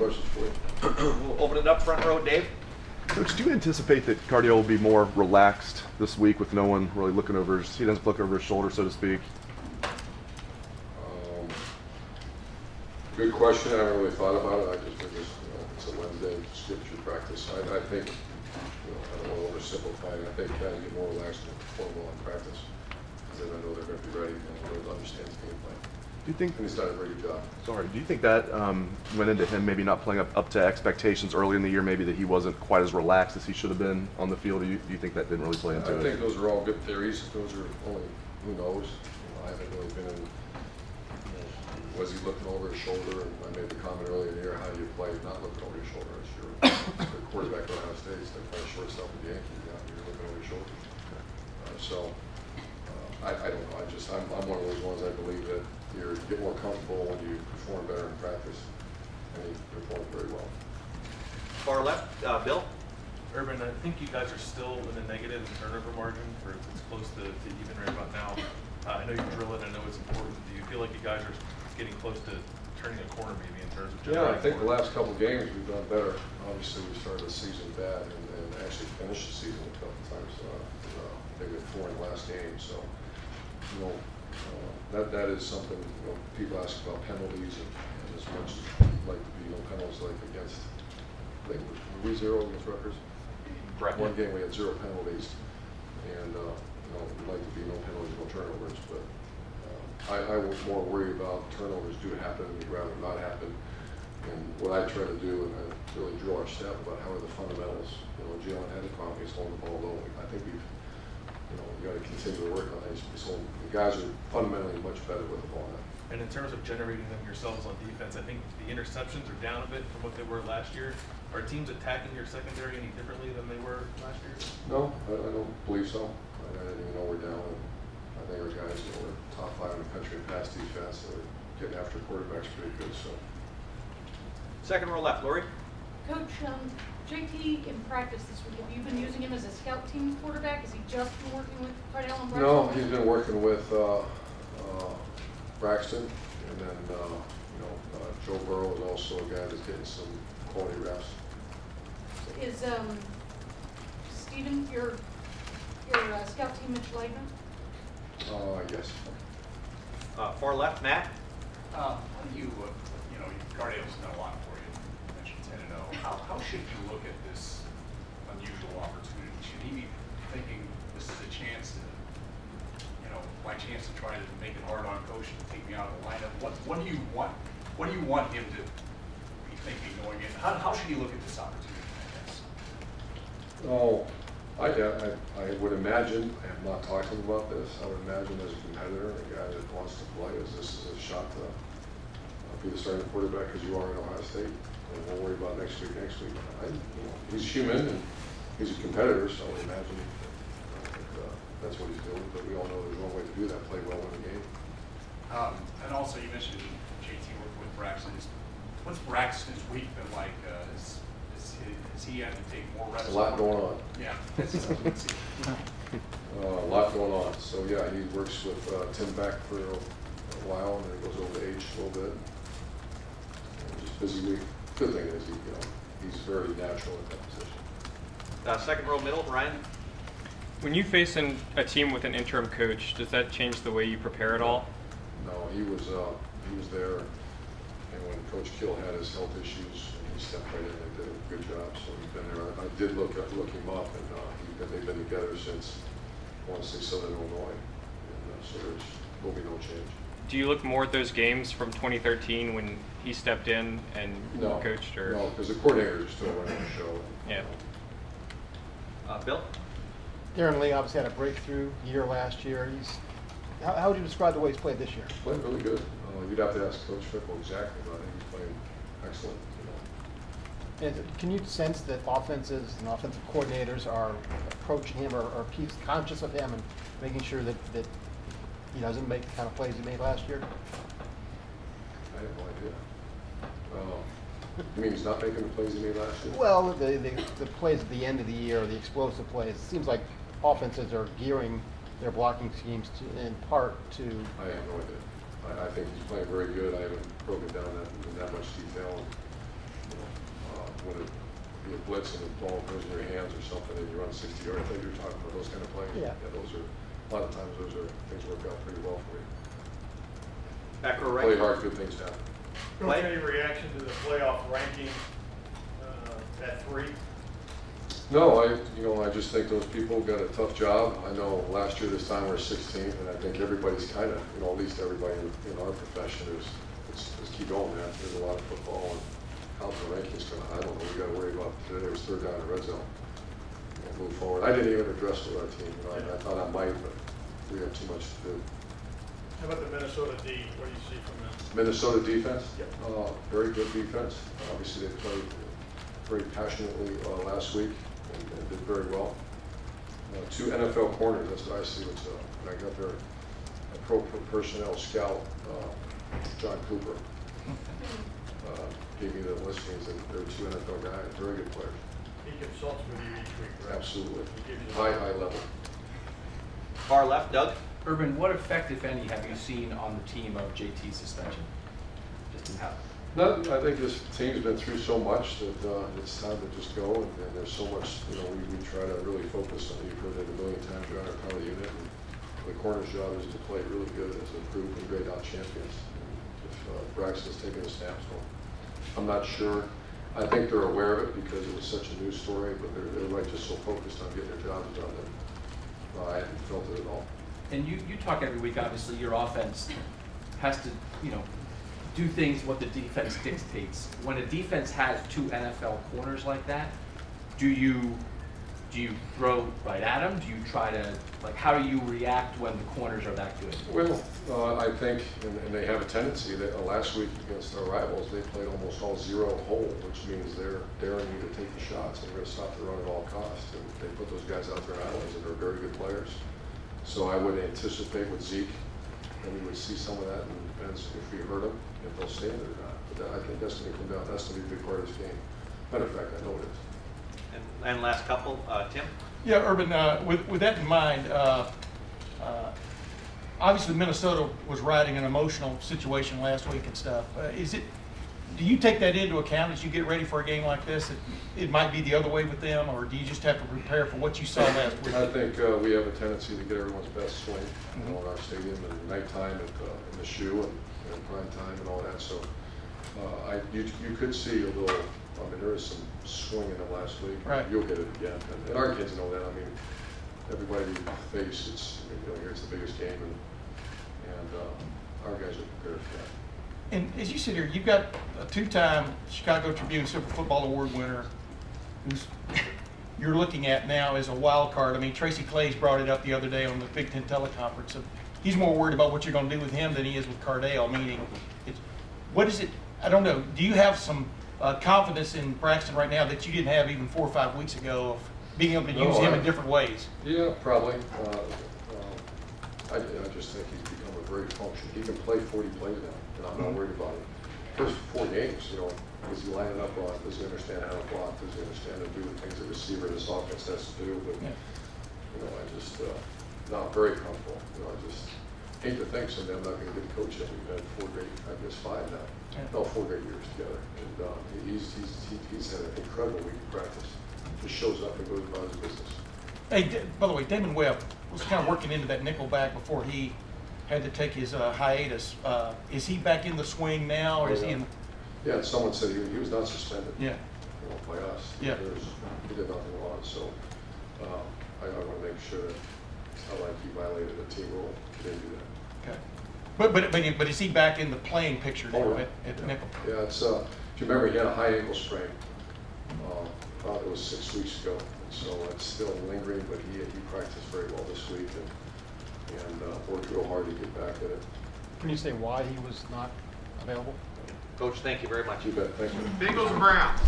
questions for you. We'll open it up front row, Dave. Coach, do you anticipate that Cardio will be more relaxed this week with no one really looking over he doesn't look over his shoulder, so to speak? Good question. I haven't really thought about it. I just think it's a Wednesday, just get your practice. I think, I don't want to oversimplify it. I think guys get more relaxed and perform well in practice because then I know they're going to be ready and they'll understand the game plan. Do you think? And he's done a very good job. Sorry. Do you think that went into him maybe not playing up to expectations early in the year? Maybe that he wasn't quite as relaxed as he should have been on the field. Do you think that didn't really play into it? I think those are all good theories. Those are only who knows. I haven't really been in. Was he looking over his shoulder? And I made the comment earlier in the year, how do you play not looking over your shoulder? As your quarterback at Ohio State, they play shortstop with the Yankees. You're looking over your shoulder. I don't know. I'm one of those ones. I believe that you get more comfortable when you perform better in practice, and he performed very well. Far left, Bill. Urban, I think you guys are still in the negative in turnover margin, or it's close to even right about now. I know you drill it. I know it's important. Do you feel like you guys are getting close to turning a corner maybe in terms of generating? Yeah, I think the last couple of games we've done better. Obviously, we started the season bad and actually finished the season a couple of times. I think we had 4 in the last game. So, that is something. People ask about penalties, and as much as like to be no penalties like against. I think were we 0 against Rutgers? Right. One game we had 0 penalties, and we'd like to be no penalties, no turnovers, but. I was more worried about turnovers do happen, we'd rather not happen. And what I try to do, and I really drill our staff about how are the fundamentals. Jalen had the problem, he's holding the ball low. I think we've got to continue to work on that. So the guys are fundamentally much better with the ball now. And in terms of generating them yourselves on defense, I think the interceptions are down a bit from what they were last year. Are teams attacking your secondary any differently than they were last year? No, I don't believe so. I didn't even know we're down. I think our guys were top 5 in the country in pass defense. They're getting after quarterbacks pretty good. So. Second row left, Lori. Coach, JT in practice this week, have you been using him as a scout team quarterback? Has he just been working with Cardell and Braxton? No, he's been working with Braxton, and then Joe Burrow is also a guy that's getting some quality reps. Is Steven your scout team Mitch Leitner? Yes. Far left, Matt. Cardale's done a lot for you. You mentioned 10-0. How should you look at this unusual opportunity? Should he be thinking this is a chance to, my chance to try to make it hard on coach to take me out of the lineup? What do you want? What do you want him to be thinking going in? How should he look at this opportunity, I guess? Oh, I would imagine, I have not talked to him about this, I would imagine as a competitor, a guy that wants to play, this is a shot to be the starting quarterback because you are in Ohio State. And we'll worry about next week. He's human and he's a competitor, so I would imagine that's what he's doing. But we all know there's one way to do that, play well in the game. And also you mentioned JT worked with Braxton. What's Braxton's week been like? Has he had to take more reps? A lot going on. Yeah. A lot going on. So yeah, he works with Tim Beck for a while, and then he goes over to H a little bit. Just busy week. Good thing is he's very natural at that position. Second row middle, Ryan. When you face a team with an interim coach, does that change the way you prepare at all? No, he was there, and when Coach Kill had his health issues, he stepped right in and did a good job. So he's been there. I did look him up, and they've been together since I want to say Southern Illinois, and so there will be no change. Do you look more at those games from 2013 when he stepped in and coached? Or? No, because the coordinators are still running the show. Yeah. Bill? Darren Lee obviously had a breakthrough year last year. How would you describe the way he's played this year? He's playing really good. You'd have to ask Coach Fickle exactly, but I think he's playing excellent. And can you sense that offenses and offensive coordinators are approaching him or keeps conscious of him and making sure that he doesn't make the kind of plays he made last year? I have no idea. You mean he's not making the plays he made last year? Well, the plays at the end of the year, the explosive plays, it seems like offenses are gearing their blocking schemes in part to... I have no idea. I think he's playing very good. I haven't broken down that in that much detail. would it be a blitz and the ball goes in your hands or something and you run 60 yards? I think you're talking about those kind of plays. Yeah. Those are, a lot of times those are, things work out pretty well for you. Back row Play right. hard, good things happen. Play. Coach, any reaction to the playoff ranking at 3? No, I just think those people got a tough job. I know last year this time we're 16th, and I think everybody's kind of, at least everybody in our profession is keep going, man. There's a lot of football, and how the rankings going, I don't know. We got to worry about today. It was third down in the red zone. We'll move forward. I didn't even address with our team. I thought I might, but we have too much to do. How about the Minnesota D? What do you see from them? Minnesota defense, Yep. very good defense. Obviously, they played very passionately last week and did very well. 2 NFL corners, that's what I see. When I got their pro personnel scout, John Cooper, gave me the listings, and they're 2 NFL guys, very good players. He consults with you each week, right? Absolutely. He gives you High level. Far left, Doug. Urban, what effect, if any, have you seen on the team of JT's suspension? Just in how? I think this team's been through so much that it's time to just go, and there's so much, we try to really focus on, you've heard it a million times around our power unit, and the corner's job is to play really good as a group and grade out champions. And if Braxton's taking a snap, so I'm not sure. I think they're aware of it because it was such a news story, but they're like just so focused on getting their jobs done that I hadn't felt it at all. And you talk every week, obviously, your offense has to, do things what the defense dictates. When a defense has 2 NFL corners like that, do you throw right at them? Do you try to, how do you react when the corners are that good? Well, I think, and they have a tendency that last week against our rivals, they played almost all 0 hole, which means they're daring you to take the shots, and we're going to stop the run at all costs. And they put those guys out there in islands, and they're very good players. So I would anticipate with Zeke that we would see some of that, and it depends if we hurt them, if they'll stand it or not. But I think that's going to come down, that's going to be a big part of this game. Matter of fact, I know it is. And last couple, Tim. Yeah, Urban, with that in mind, obviously Minnesota was riding an emotional situation last week and stuff. Do you take that into account as you get ready for a game like this? It might be the other way with them, or do you just have to prepare for what you saw last week? I think we have a tendency to get everyone's best swing in our stadium, and nighttime in the shoe and prime time and all that. So you could see a little. I mean, there is some swing in them last week. Right. You'll get it again, and our kids know that. I mean, everybody we face, it's it's the biggest game, and our guys are prepared for that. And as you sit here, you've got a 2-time Chicago Tribune Super Football Award winner who's you're looking at now as a wild card. I mean, Tracy Claeys brought it up the other day on the Big Ten teleconference. He's more worried about what you're going to do with him than he is with Cardale, meaning, what is it, I don't know, do you have some confidence in Braxton right now that you didn't have even 4 or 5 weeks ago of being able to use him in different ways? Yeah, probably. I just think he's become a great function. He can play 40 plays now, and I'm not worried about it. First 4 games, is he lining up on? Does he understand how to block? Does he understand how to do the things a receiver in this offense has to do? But I just not very comfortable. I just hate to think someday I'm not going to get coached him. We've had 4 great, I guess 5 now. No, 4 great years together, and he's had an incredible week of practice. Just shows up and goes about his business. Hey, by the way, Damon Webb was kind of working into that nickel back before he had to take his hiatus. Is he back in the swing now, or is he in? Yeah, and someone said he was not suspended. Yeah. By us. Yeah. He did nothing wrong, so I want to make sure that it's not like he violated the team rule. He didn't do that. Okay. But is he back in the playing picture now Oh, yeah. at the nickel? Yeah, it's, if you remember, he had a high ankle sprain. It was 6 weeks ago, and so it's still lingering, but he practiced very well this week and worked real hard to get back at it. Can you say why he was not available? Coach, thank you very much. You bet, thank you. Bengals and Browns.